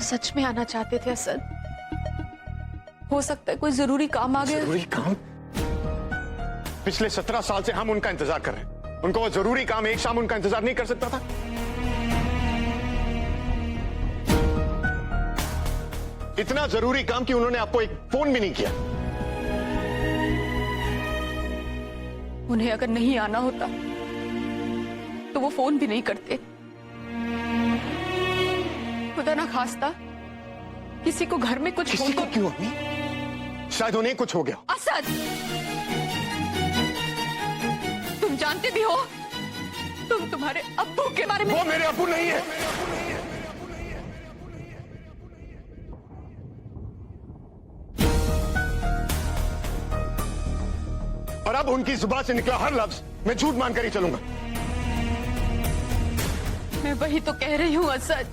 सच में आना चाहते थे असद। हो सकता है कोई जरूरी काम आ गया। जरूरी काम? पिछले 17 साल से हम उनका इंतजार कर रहे हैं। उनको वो जरूरी काम एक शाम उनका इंतजार नहीं कर सकता था? इतना जरूरी काम कि उन्होंने आपको एक फोन भी नहीं किया। उन्हें अगर नहीं आना होता तो वो फोन भी नहीं करते। खुदा ना खास्ता किसी को घर में कुछ हो किसी को क्यों अम्मी? शायद उन्हें कुछ हो गया। असद, तुम जानते भी हो तुम तुम्हारे अब्बू के बारे में। वो मेरे अब्बू नहीं है। और अब उनकी जुबान से निकला हर लफ्ज मैं झूठ मानकर ही चलूंगा। मैं वही तो कह रही हूँ असद।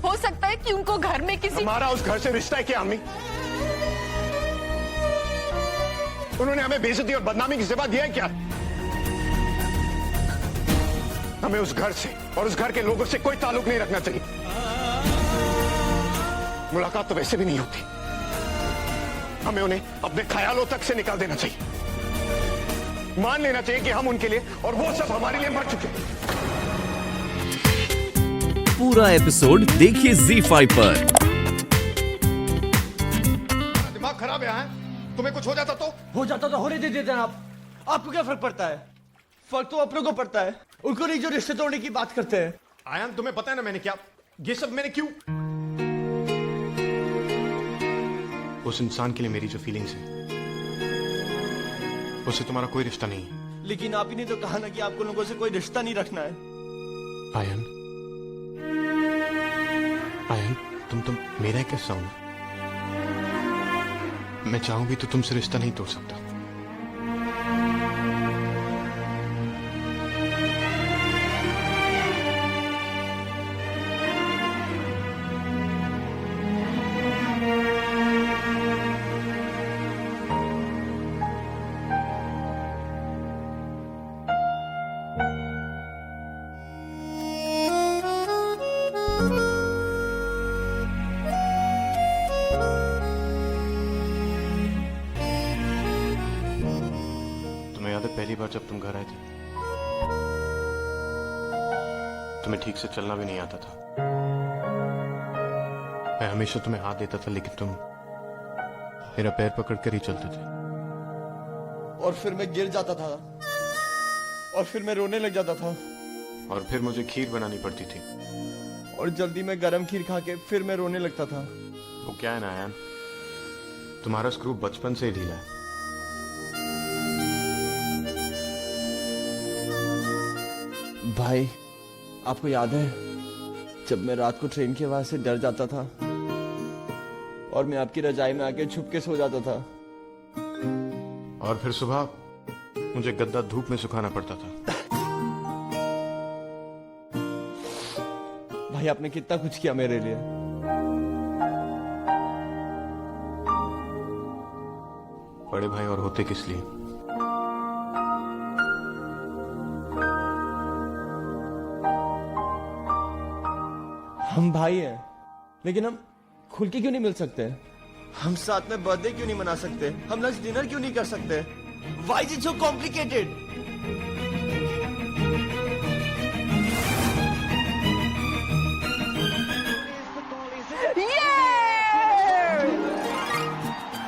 हो सकता है कि उनको घर में किसी। हमारा उस घर से रिश्ता है क्या अम्मी? उन्होंने हमें बेइज्जती और बदनामी की सिवा दिया है क्या? हमें उस घर से और उस घर के लोगों से कोई ताल्लुक नहीं रखना चाहिए। मुलाकात तो वैसे भी नहीं होती। हमें उन्हें अपने ख्यालों तक से निकाल देना चाहिए। मान लेना चाहिए कि हम उनके लिए और वो सब हमारे लिए मर चुके हैं। पूरा एपिसोड देखिए ZEE5 पर। दिमाग खराब है यहाँ? तुम्हें कुछ हो जाता तो? हो जाता तो होने दे देते आप। आपको क्या फर्क पड़ता है? फर्क तो अपनों को पड़ता है, उनको नहीं जो रिश्ते तोड़ने की बात करते हैं। आयान, तुम्हें पता है ना मैंने क्या, ये सब मैंने क्यों? उस इंसान के लिए मेरी जो फीलिंग्स है उससे तुम्हारा कोई रिश्ता नहीं है। लेकिन आप ही ने तो कहा ना कि आपको लोगों से कोई रिश्ता नहीं रखना है। आयन, आयन, तुम मेरा क्या चाहो? मैं चाहूं भी तो तुमसे रिश्ता नहीं तोड़ सकता। पहली बार जब तुम घर आए थे तुम्हें ठीक से चलना भी नहीं आता था। मैं हमेशा तुम्हें हाथ देता था लेकिन तुम मेरा पैर पकड़कर ही चलते थे। और फिर मैं गिर जाता था और फिर मैं रोने लग जाता था और फिर मुझे खीर बनानी पड़ती थी और जल्दी में गरम खीर खा के फिर मैं रोने लगता था। वो क्या है ना आयान, तुम्हारा स्क्रू बचपन से ही ढीला है। भाई, आपको याद है जब मैं रात को ट्रेन की आवाज से डर जाता था और मैं आपकी रजाई में आके छुप के सो जाता था और फिर सुबह मुझे गद्दा धूप में सुखाना पड़ता था। भाई, आपने कितना कुछ किया मेरे लिए। बड़े भाई और होते किस लिए? हम भाई हैं, लेकिन हम खुल के क्यों नहीं मिल सकते? हम साथ में बर्थडे क्यों नहीं मना सकते? हम लंच डिनर क्यों नहीं कर सकते? Why is it so complicated?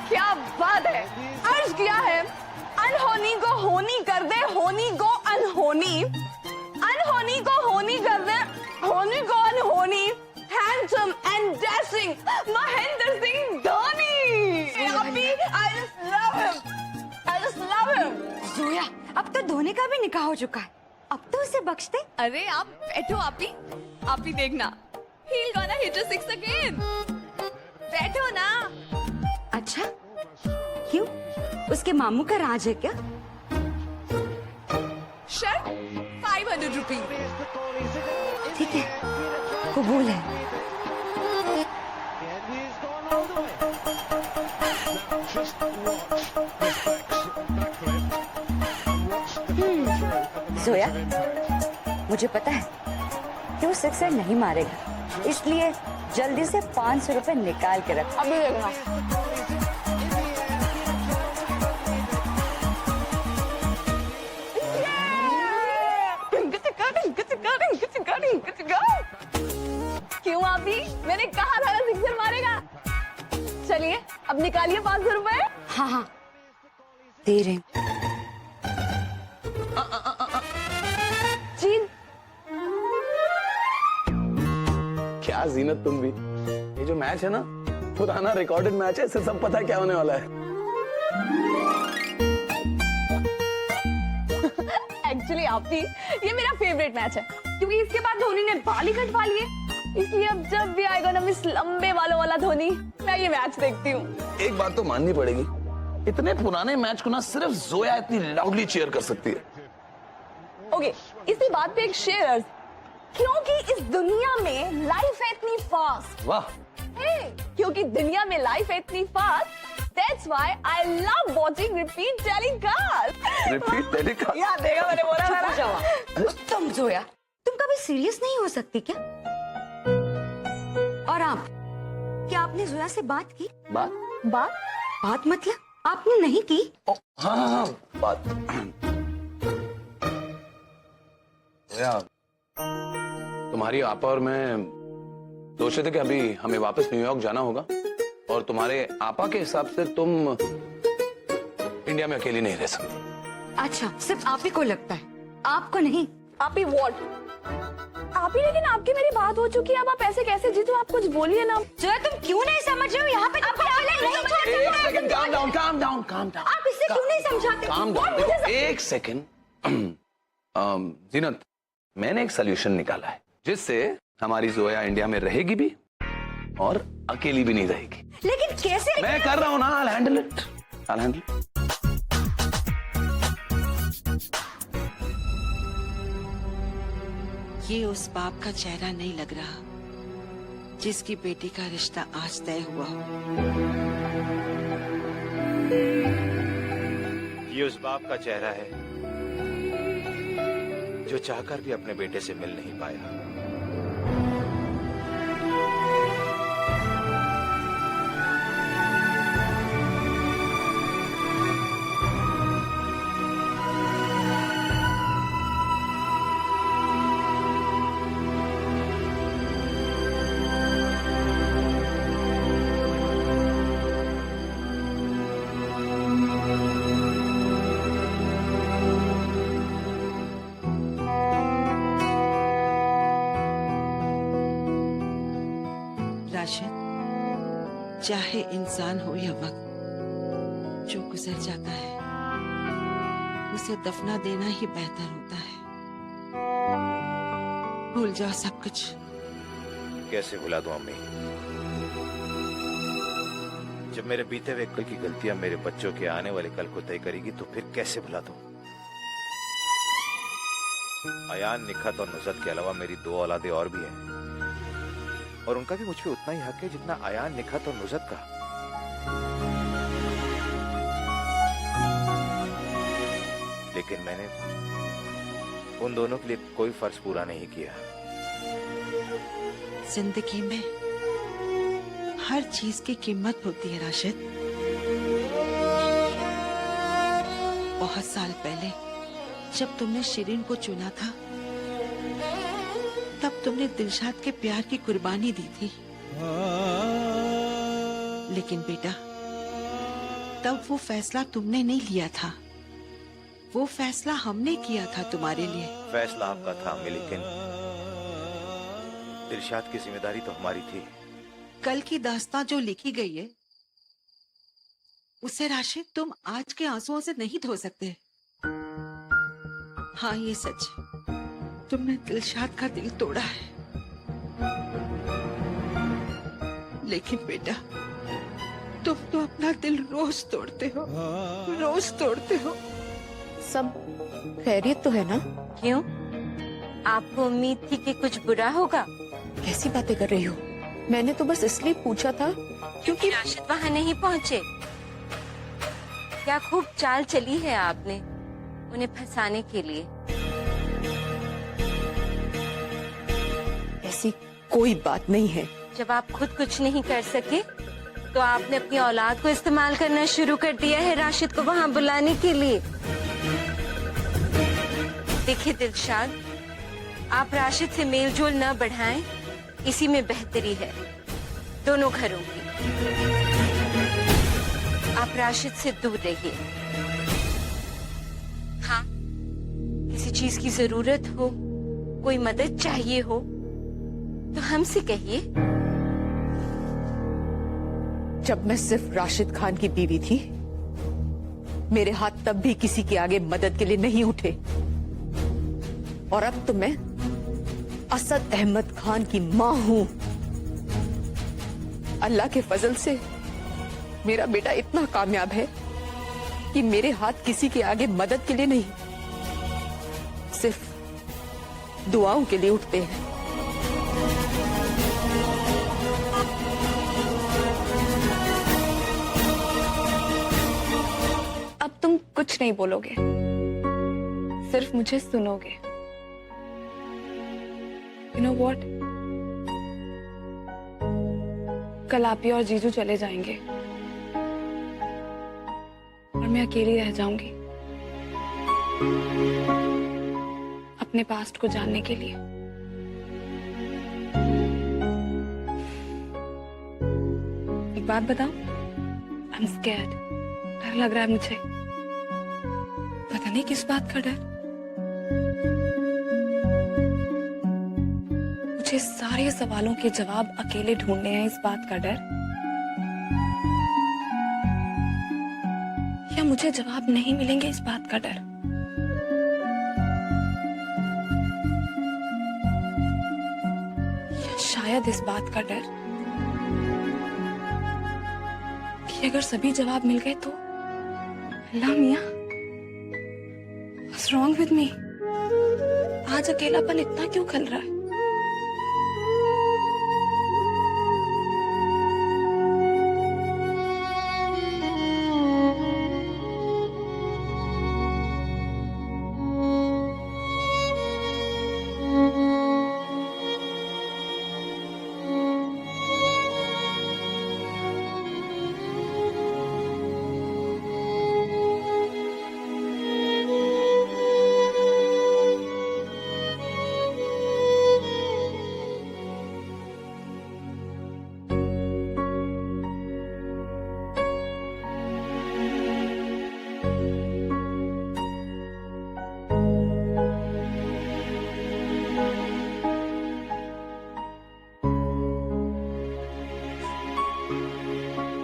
क्या बात है! अर्ज किया है अनहोनी को होनी कर दे, होनी को अनहोनी, अनहोनी को होनी कर दे, होनी को अनहोनी। Handsome and dashing Mahendra Singh Dhoni. अभी I just love him. I just love him. Zoya, अब तो धोनी का भी निकाह हो चुका है, अब तो उसे बख्श दे। अरे आप बैठो, आप ही देखना। He'll gonna hit a six again. बैठो ना। अच्छा, क्यों? उसके मामू का राज है क्या? Shirt 500 rupees. ठीक है, कबूल है। जोया, मुझे पता है कि वो सिक्सर नहीं मारेगा, इसलिए जल्दी से 500 रुपए निकाल के रख। अभी देखना। क्यों अभी? मैंने कहा था ना सिक्सर मारेगा। चलिए अब निकालिए 500 रुपए। हाँ हाँ दे रही हूँ। जीन क्या जीनत तुम भी। ये जो मैच है ना, पुराना रिकॉर्डेड मैच है, इससे सब पता है क्या होने वाला है। एक्चुअली आप भी, ये मेरा फेवरेट मैच है क्योंकि इसके बाद धोनी ने बाल ही कटवा लिए, इसलिए अब जब भी आएगा ना मिस लंबे बालों वाला धोनी, मैं ये मैच देखती हूँ। एक बात तो माननी पड़ेगी, इतने पुराने मैच को ना सिर्फ जोया इतनी लाउडली चीयर कर सकती है। ओके, इसी बात पे एक शेयर, क्योंकि इस दुनिया में लाइफ है इतनी फास्ट। वाह। क्योंकि दुनिया में लाइफ है इतनी fast, that's why I love watching repeat telecast। Repeat telecast. याद देगा मैंने बोला था ना। तुम जोया, तुम कभी सीरियस नहीं हो सकती क्या? और आप, क्या आपने जोया से बात की? बात बात मतलब आपने नहीं की? हाँ हाँ हाँ, बात। जोया, तुम्हारी आपा और मैं सोच रहे थे कि अभी हमें वापस न्यूयॉर्क जाना होगा, और तुम्हारे आपा के हिसाब से तुम इंडिया में अकेली नहीं रह सकती। अच्छा, सिर्फ आप ही को लगता है, आपको नहीं? आप ही वॉट? आप ही, लेकिन आपकी मेरी बात हो चुकी है, अब आप ऐसे कैसे जीतू? आप कुछ बोलिए ना। जोया तुम क्यों नहीं समझ रहे हो? यहाँ पे आप एक second, calm down, calm down, calm down। आप इससे क्यों नहीं समझाते? Calm down. देखो, एक सेकंड। जीनत, मैंने एक सोल्यूशन निकाला है जिससे हमारी जोया इंडिया में रहेगी भी और अकेली भी नहीं रहेगी। लेकिन कैसे? मैं कर रहा हूं ना, I'll handle it. I'll handle it. ये उस बाप का चेहरा नहीं लग रहा जिसकी बेटी का रिश्ता आज तय हुआ हो। ये उस बाप का चेहरा है जो चाहकर भी अपने बेटे से मिल नहीं पाया। राशिद, चाहे इंसान हो या वक्त, जो गुजर जाता है उसे दफना देना ही बेहतर होता है। भूल जाओ सब कुछ। कैसे भुला दूं अम्मी? जब मेरे बीते हुए कल की गलतियां मेरे बच्चों के आने वाले कल को तय करेगी तो फिर कैसे भुला दूं? अयान, निखत और नुसरत के अलावा मेरी 2 औलादे और भी हैं, और उनका भी मुझ पे उतना ही हक है जितना अयान, निखत और नुसरत का। लेकिन मैंने उन दोनों के लिए कोई फर्ज पूरा नहीं किया। जिंदगी में हर चीज की कीमत होती है राशिद। बहुत साल पहले जब तुमने शिरीन को चुना था, तब तुमने दिलशाद के प्यार की कुर्बानी दी थी। लेकिन बेटा, तब वो फैसला तुमने नहीं लिया था, वो फैसला हमने किया था तुम्हारे लिए। फैसला आपका था अम्मी, लेकिन दिलशाद की जिम्मेदारी तो हमारी थी। कल की दास्तां जो लिखी गई है उसे राशिद तुम आज के आंसुओं से नहीं धो सकते। हाँ, ये सच, तुमने दिलशाद का दिल तोड़ा है। लेकिन बेटा, तुम तो अपना दिल रोज तोड़ते हो, रोज तोड़ते हो। सब खैरियत तो है ना? क्यों? आपको उम्मीद थी कि कुछ बुरा होगा? कैसी बातें कर रही हो? मैंने तो बस इसलिए पूछा था क्योंकि राशिद वहाँ नहीं पहुँचे। क्या खूब चाल चली है आपने उन्हें फंसाने के लिए। ऐसी कोई बात नहीं है। जब आप खुद कुछ नहीं कर सके तो आपने अपनी औलाद को इस्तेमाल करना शुरू कर दिया है राशिद को वहां बुलाने के लिए। देखिए दिलशाद, आप राशिद से मेल जोल न बढ़ाएं, इसी में बेहतरी है दोनों घरों की। आप राशिद से दूर रहिए। हाँ, किसी चीज की जरूरत हो, कोई मदद चाहिए हो तो हमसे कहिए। जब मैं सिर्फ राशिद खान की बीवी थी, मेरे हाथ तब भी किसी के आगे मदद के लिए नहीं उठे, और अब तो मैं असद अहमद खान की मां हूं। अल्लाह के फजल से मेरा बेटा इतना कामयाब है कि मेरे हाथ किसी के आगे मदद के लिए नहीं, सिर्फ दुआओं के लिए उठते हैं। अब तुम कुछ नहीं बोलोगे, सिर्फ मुझे सुनोगे। You know what? कल आप ही और जीजू चले जाएंगे और मैं अकेली रह जाऊंगी अपने पास्ट को जानने के लिए। एक बात बताओ, I'm scared। डर लग रहा है मुझे, पता नहीं किस बात का डर। मुझे सारे सवालों के जवाब अकेले ढूंढने हैं, इस बात का डर, या मुझे जवाब नहीं मिलेंगे, इस बात का डर। या शायद इस बात का डर कि अगर सभी जवाब मिल गए तो अल्लाह मियां, व्हाट्स रॉन्ग विद मी? आज अकेलापन इतना क्यों खल रहा है?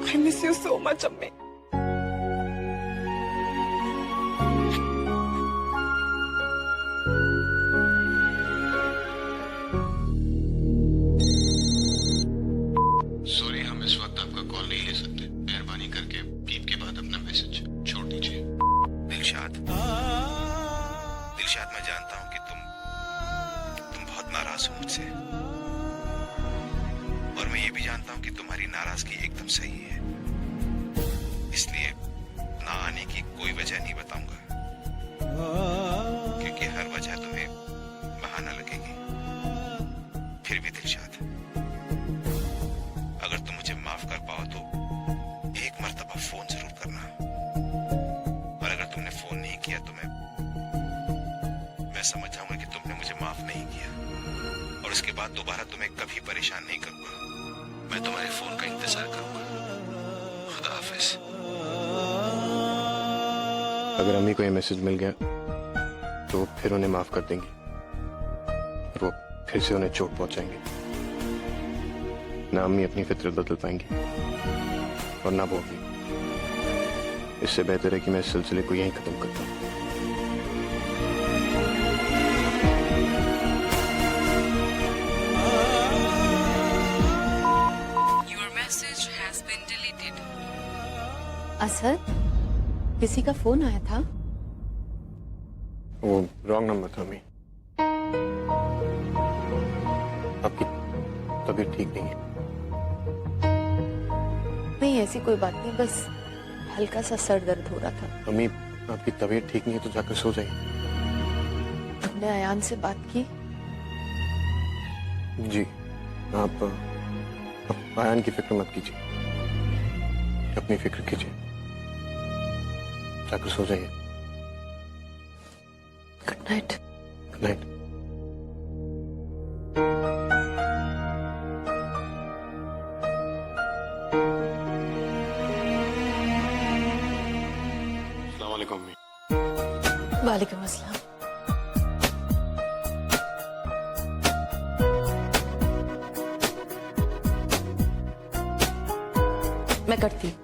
I miss you so much, अम्मी। सॉरी, हम इस वक्त आपका कॉल नहीं ले सकते। मेहरबानी करके बीप के बाद अपना मैसेज छोड़ दीजिए। दिलशाद, मैं जानता हूं कि तुम बहुत नाराज हो मुझसे, और मैं ये भी जानता हूं कि तुम्हारी नाराजगी एकदम सही है, इसलिए ना आने की कोई वजह नहीं बताऊंगा, क्योंकि हर वजह तुम्हें बहाना लगेगी। फिर भी दिलशाद, अगर तुम मुझे माफ कर पाओ तो एक मर्तबा फोन जरूर करना, और अगर तुमने फोन नहीं किया तो मैं समझ जाऊंगा कि तुमने मुझे माफ नहीं किया, और उसके बाद दोबारा तुम्हें कभी परेशान नहीं करूंगा। मैं तुम्हारे फोन का इंतजार करूंगा। खुदा हाफिज। अगर अम्मी को ये मैसेज मिल गया तो फिर उन्हें माफ कर देंगी, और वो फिर से उन्हें चोट पहुंचाएंगे। ना अम्मी अपनी फितरत बदल पाएंगी और ना वो भी। इससे बेहतर है कि मैं इस सिलसिले को यहीं खत्म करता हूं। असद, किसी का फोन आया था? वो रॉन्ग नंबर था अम्मी। आपकी तबीयत ठीक नहीं है? नहीं, ऐसी कोई बात नहीं, बस हल्का सा सर दर्द हो रहा था। अम्मी, आपकी तबीयत ठीक नहीं है तो जाकर सो जाइए। तुमने अयान से बात की? जी, आप अब आयान की फिक्र मत कीजिए, अपनी फिक्र कीजिए, जाकर सो जाइए। Good night. Good night. अस्सलाम वालेकुम अम्मी। वालेकुम अस्सलाम। मैं करती हूँ।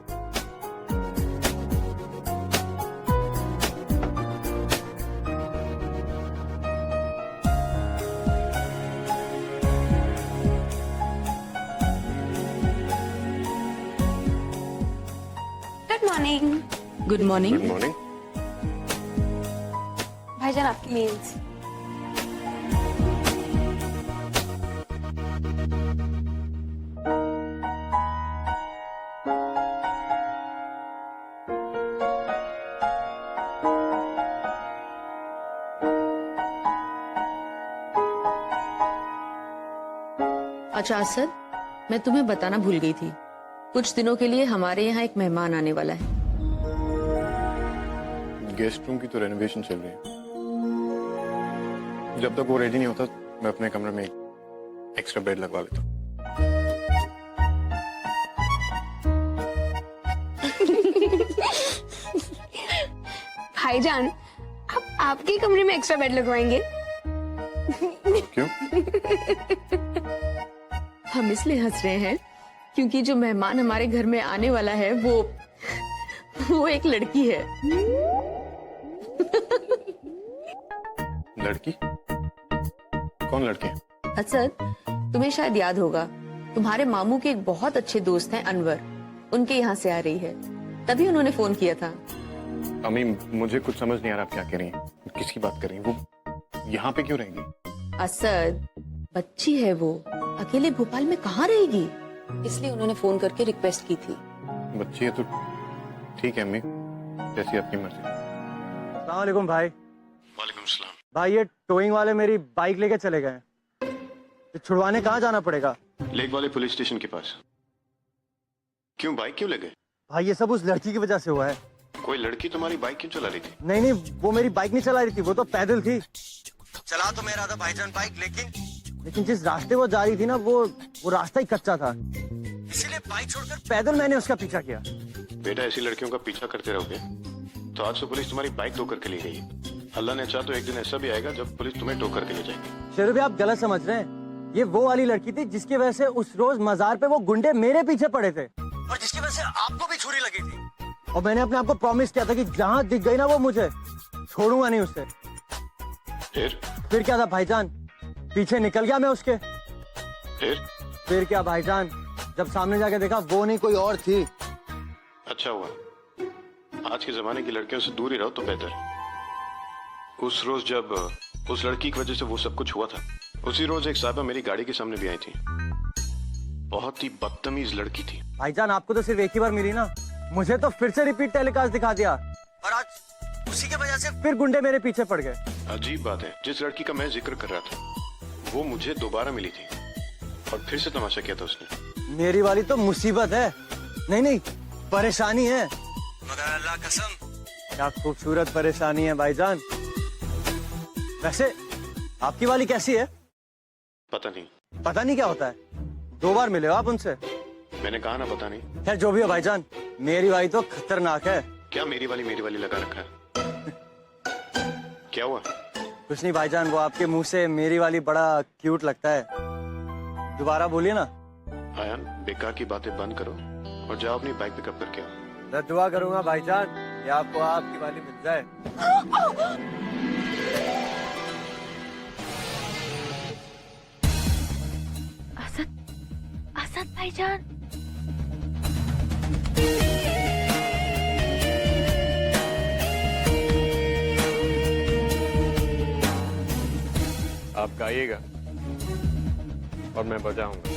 Good morning. Good morning. Good morning. भाईजान आपकी मील्स। अच्छा असद, मैं तुम्हें बताना भूल गई थी, कुछ दिनों के लिए हमारे यहाँ एक मेहमान आने वाला है। गेस्ट रूम की तो रेनोवेशन चल रही है, जब तक वो रेडी नहीं होता मैं अपने कमरे में एक्स्ट्रा बेड लगवा लेता हूँ। भाईजान, आप आपके कमरे में एक्स्ट्रा बेड लगवाएंगे? क्यों? हम इसलिए हंस रहे हैं क्योंकि जो मेहमान हमारे घर में आने वाला है वो एक लड़की है। लड़की? कौन लड़की है? असद, तुम्हें शायद याद होगा, तुम्हारे मामू के एक बहुत अच्छे दोस्त हैं अनवर, उनके यहाँ से आ रही है, तभी उन्होंने फोन किया था। अम्मी मुझे कुछ समझ नहीं आ रहा आप क्या कह रही हैं, किसकी बात कर रही हैं? वो यहाँ पे क्यों रहेगी? असद, बच्ची है वो, अकेले भोपाल में कहाँ रहेगी, इसलिए उन्होंने फोन करके रिक्वेस्ट की थी। बच्ची है तो ठीक है अम्मी, जैसी आपकी मर्जी। अस्सलाम वालेकुम भाई। वालेकुम सलाम। भाई ये टोइंग वाले मेरी बाइक लेके चले गए, तो छुड़वाने कहाँ जाना पड़ेगा? लेक वाले पुलिस स्टेशन के पास। क्यों, बाइक क्यों लगे? भाई ये सब उस लड़की की वजह से हुआ है। कोई लड़की तुम्हारी बाइक क्यों चला रही थी? नहीं नहीं, वो मेरी बाइक नहीं चला रही थी, वो तो पैदल थी। चला तो मेरा था भाईजान बाइक, लेकिन जिस रास्ते वो जा रही थी ना, वो रास्ता ही कच्चा था, इसीलिए बाइक छोड़कर पैदल मैंने उसका पीछा किया। बेटा ऐसी लड़कियों का पीछा करते रहोगे तो आज से पुलिस तुम्हारी बाइक टो करके ले गई है। अल्लाह ने चाहा तो एक दिन ऐसा भी आएगा जब पुलिस तुम्हें टो करके ले जाएगी। शेरू भी आप गलत समझ रहे हैं, ये वो वाली लड़की थी जिसकी वजह से उस रोज मजार पे वो गुंडे मेरे पीछे पड़े थे, और जिसकी वजह से आपको भी छुरी लगी थी। और मैंने अपने आप को प्रॉमिस किया था कि जहाँ दिख गई ना वो मुझे छोड़ूंगा नहीं उससे। फिर क्या था भाईजान, पीछे निकल गया मैं उसके। फिर क्या भाईजान, जब सामने जाके देखा वो नहीं कोई और थी। अच्छा हुआ, आज के जमाने की लड़कियों से दूर ही रहो तो बेहतर। उस रोज जब उस लड़की की वजह से वो सब कुछ हुआ था, उसी रोज एक साहबा मेरी गाड़ी के सामने भी आई थी, बहुत ही बदतमीज लड़की थी। भाईजान आपको तो सिर्फ एक ही बार मिली ना, मुझे तो फिर से रिपीट टेलीकास्ट दिखा दिया, और आज उसी की वजह से फिर गुंडे मेरे पीछे पड़ गए। अजीब बात है, जिस लड़की का मैं जिक्र कर रहा था वो मुझे दोबारा मिली थी और फिर से तमाशा किया था उसने। मेरी वाली तो मुसीबत है, नहीं परेशानी है, मगर अल्लाह कसम क्या खूबसूरत परेशानी है भाईजान। वैसे आपकी वाली कैसी है? पता नहीं क्या होता है, 2 बार मिले हो आप उनसे? मैंने कहा ना पता नहीं। खैर जो भी हो भाईजान, मेरी वाली तो खतरनाक है। क्या मेरी वाली लगा रखा है? क्या हुआ? कुछ नहीं भाईजान, वो आपके मुंह से मेरी वाली बड़ा क्यूट लगता है। दोबारा बोलिए ना। आयान, बेकार की बातें बंद करो और जाओ अपनी बाइक पिकअप करके आओ। मैं दुआ करूंगा भाईजान कि आपको आपकी वाली मिल जाए। असद भाईजान, आप गाइएगा और मैं बजाऊंगा।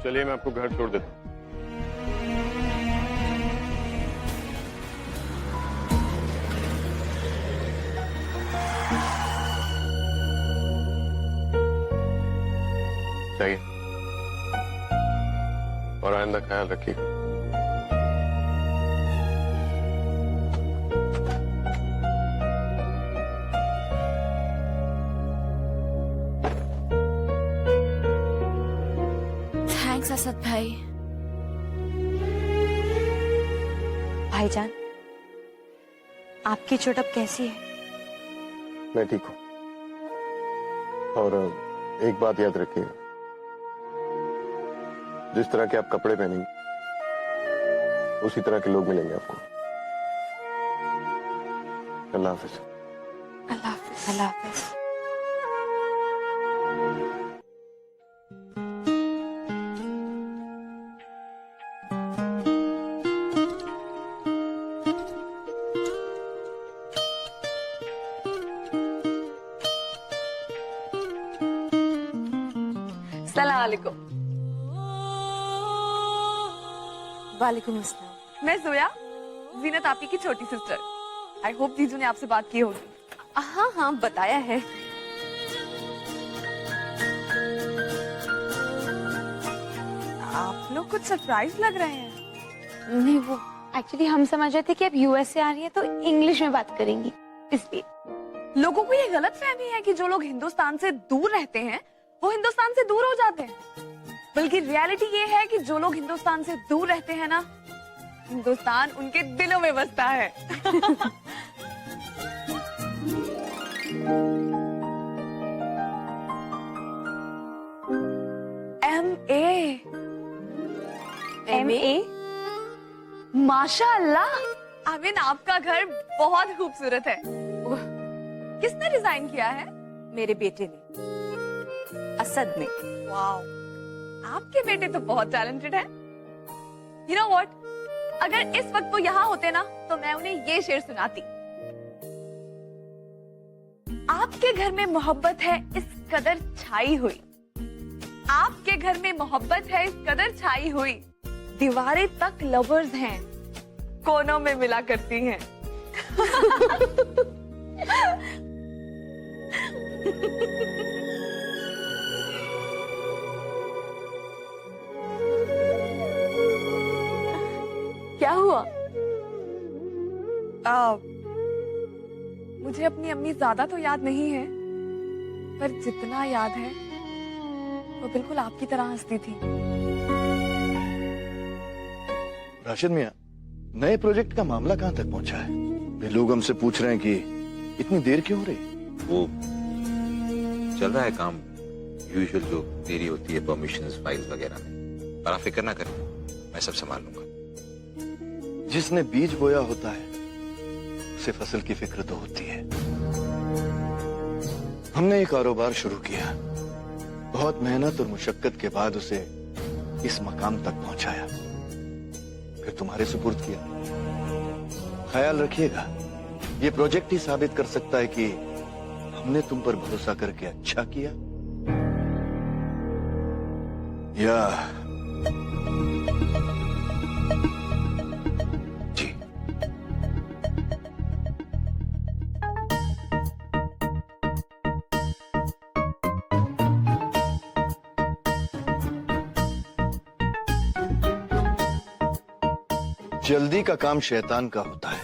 चलिए मैं आपको घर छोड़ देता हूँ। और आइंदा ख्याल रखिएगा। थैंक्स असद भाई। भाईजान, आपकी चोट अब कैसी है? मैं ठीक हूँ। और एक बात याद रखिएगा, जिस तरह के आप कपड़े पहनेंगे उसी तरह के लोग मिलेंगे आपको। अल्लाह हाफिज। अल्लाह हाफिज। अल्लाह हाफिज। सलाम अलैकुम। वालेकुम अस्सलाम। मैं जोया, जीनत आपकी की छोटी सिस्टर। आई होप जीजू ने आपसे बात की होगी। हाँ हाँ बताया है। आप लोग कुछ सरप्राइज लग रहे हैं। नहीं, वो एक्चुअली हम समझ रहे थे कि अब यूएस से आ रही है तो इंग्लिश में बात करेंगी, इसलिए। लोगों को ये गलत फहमी है कि जो लोग हिंदुस्तान से दूर रहते हैं वो हिंदुस्तान से दूर हो जाते हैं, बल्कि रियलिटी ये है कि जो लोग हिंदुस्तान से दूर रहते हैं ना, हिंदुस्तान उनके दिलों में बसता है। MA माशाअल्लाह। आमिन, आपका घर बहुत खूबसूरत है। किसने डिजाइन किया है? मेरे बेटे ने, असद ने। वाओ, आपके बेटे तो बहुत टैलेंटेड है। यू नो व्हाट, अगर इस वक्त वो यहाँ होते ना तो मैं उन्हें ये शेर सुनाती। आपके घर में मोहब्बत है इस कदर छाई हुई, आपके घर में मोहब्बत है इस कदर छाई हुई, दीवारें तक लवर्स हैं, कोनों में मिला करती हैं। क्या हुआ? मुझे अपनी अम्मी ज्यादा तो याद नहीं है, पर जितना याद है वो बिल्कुल आपकी तरह हंसती थी। राशिद मियां, नए प्रोजेक्ट का मामला कहां तक पहुंचा है? वे लोग हमसे पूछ रहे हैं कि इतनी देर क्यों हो रही? वो चल रहा है काम, यूजुअल जो देरी होती है परमिशंस फाइल्स वगैरह में, पर आप फिक्र ना करें, मैं सब संभाल लूंगा। जिसने बीज बोया होता है उसे फसल की फिक्र तो होती है। हमने ये कारोबार शुरू किया, बहुत मेहनत और मुशक्कत के बाद उसे इस मकाम तक पहुंचाया, फिर तुम्हारे सुपुर्द किया। ख्याल रखिएगा, ये प्रोजेक्ट ही साबित कर सकता है कि हमने तुम पर भरोसा करके अच्छा किया या जी। जल्दी का काम शैतान का होता है,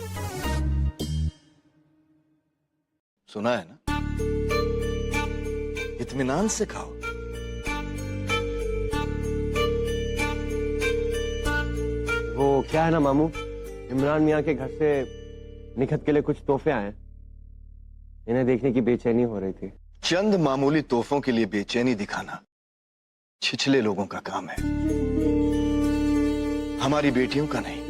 सुना है ना? इत्मीनान से खाओ। वो क्या है ना मामू, इमरान मियाँ के घर से निखत के लिए कुछ तोहफे आए हैं, इन्हें देखने की बेचैनी हो रही थी। चंद मामूली तोहफों के लिए बेचैनी दिखाना छिछले लोगों का काम है, हमारी बेटियों का नहीं।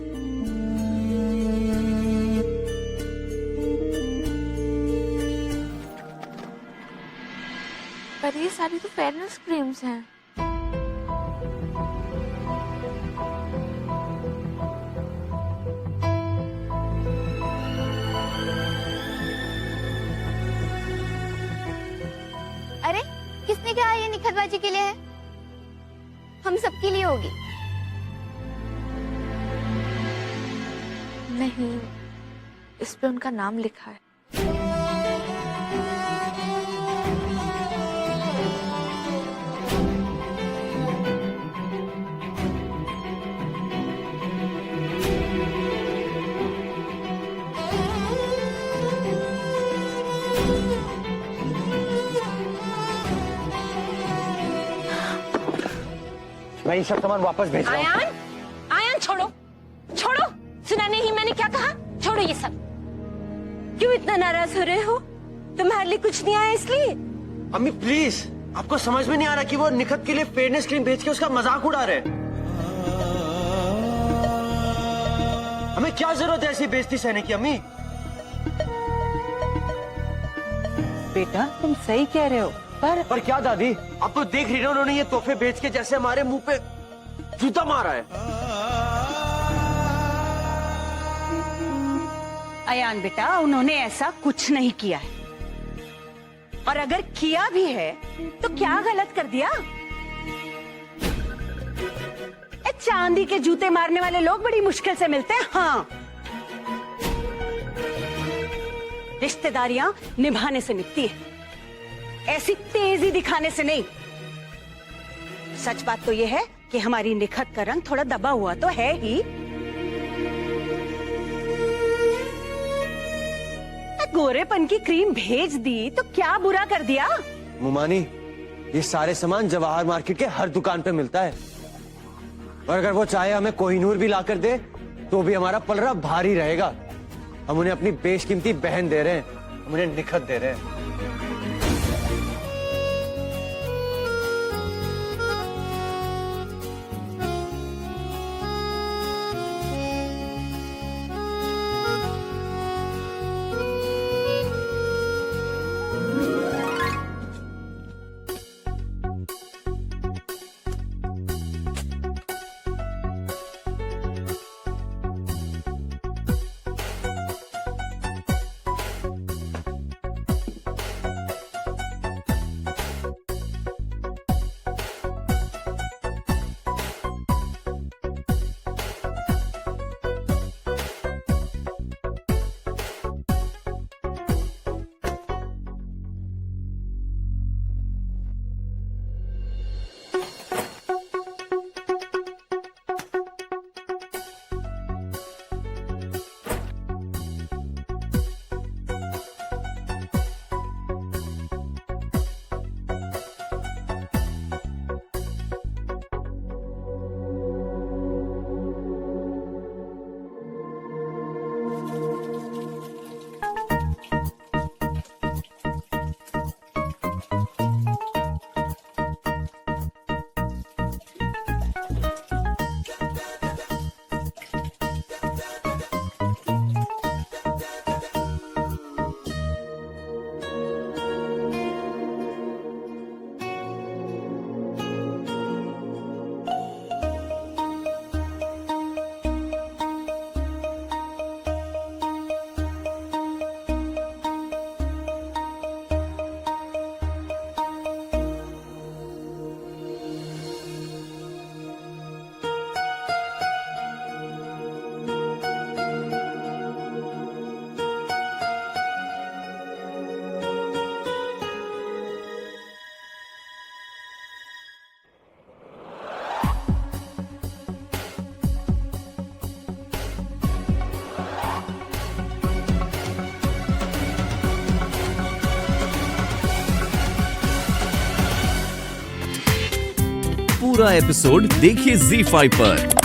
पर ये सारी तो फेयरनेस क्रीम्स हैं। अरे किसने कहा ये निखतबाजी के लिए है? हम सबके लिए होगी। नहीं, इस पे उनका नाम लिखा है। मैं ये सब सामान वापस भेज रहा हूँ। आयान, आयान छोड़ो, छोड़ो। सुना नहीं मैंने क्या कहा? छोड़ो ये सब। क्यों इतना नाराज हो रहे हो? तुम्हारे लिए कुछ नहीं आया इसलिए? अम्मी प्लीज, आपको समझ में नहीं आ रहा कि वो निखत के लिए फेयरनेस क्रीम भेज के उसका मजाक उड़ा रहे हैं। हमें क्या जरूरत है ऐसी बेइज्जती सहने की अम्मी? बेटा तुम सही कह रहे हो, पर क्या दादी, आप तो देख रही हो उन्होंने ये तोहफे बेच के जैसे हमारे मुंह पे जूता मारा है। अयान बेटा उन्होंने ऐसा कुछ नहीं किया है, और अगर किया भी है तो क्या गलत कर दिया? चांदी के जूते मारने वाले लोग बड़ी मुश्किल से मिलते हैं। हाँ, रिश्तेदारियां निभाने से मिटती है, ऐसी तेजी दिखाने से नहीं। सच बात तो यह है कि हमारी निखत का रंग थोड़ा दबा हुआ तो है ही। गोरेपन की क्रीम भेज दी तो क्या बुरा कर दिया? मुमानी, ये सारे सामान जवाहर मार्केट के हर दुकान पे मिलता है, और अगर वो चाहे हमें कोहिनूर भी लाकर दे तो भी हमारा पलड़ा भारी रहेगा। हम उन्हें अपनी बेशकीमती बहन दे रहे हैं, हम उन्हें निखत दे रहे हैं। पूरा एपिसोड देखिए ZEE5 पर।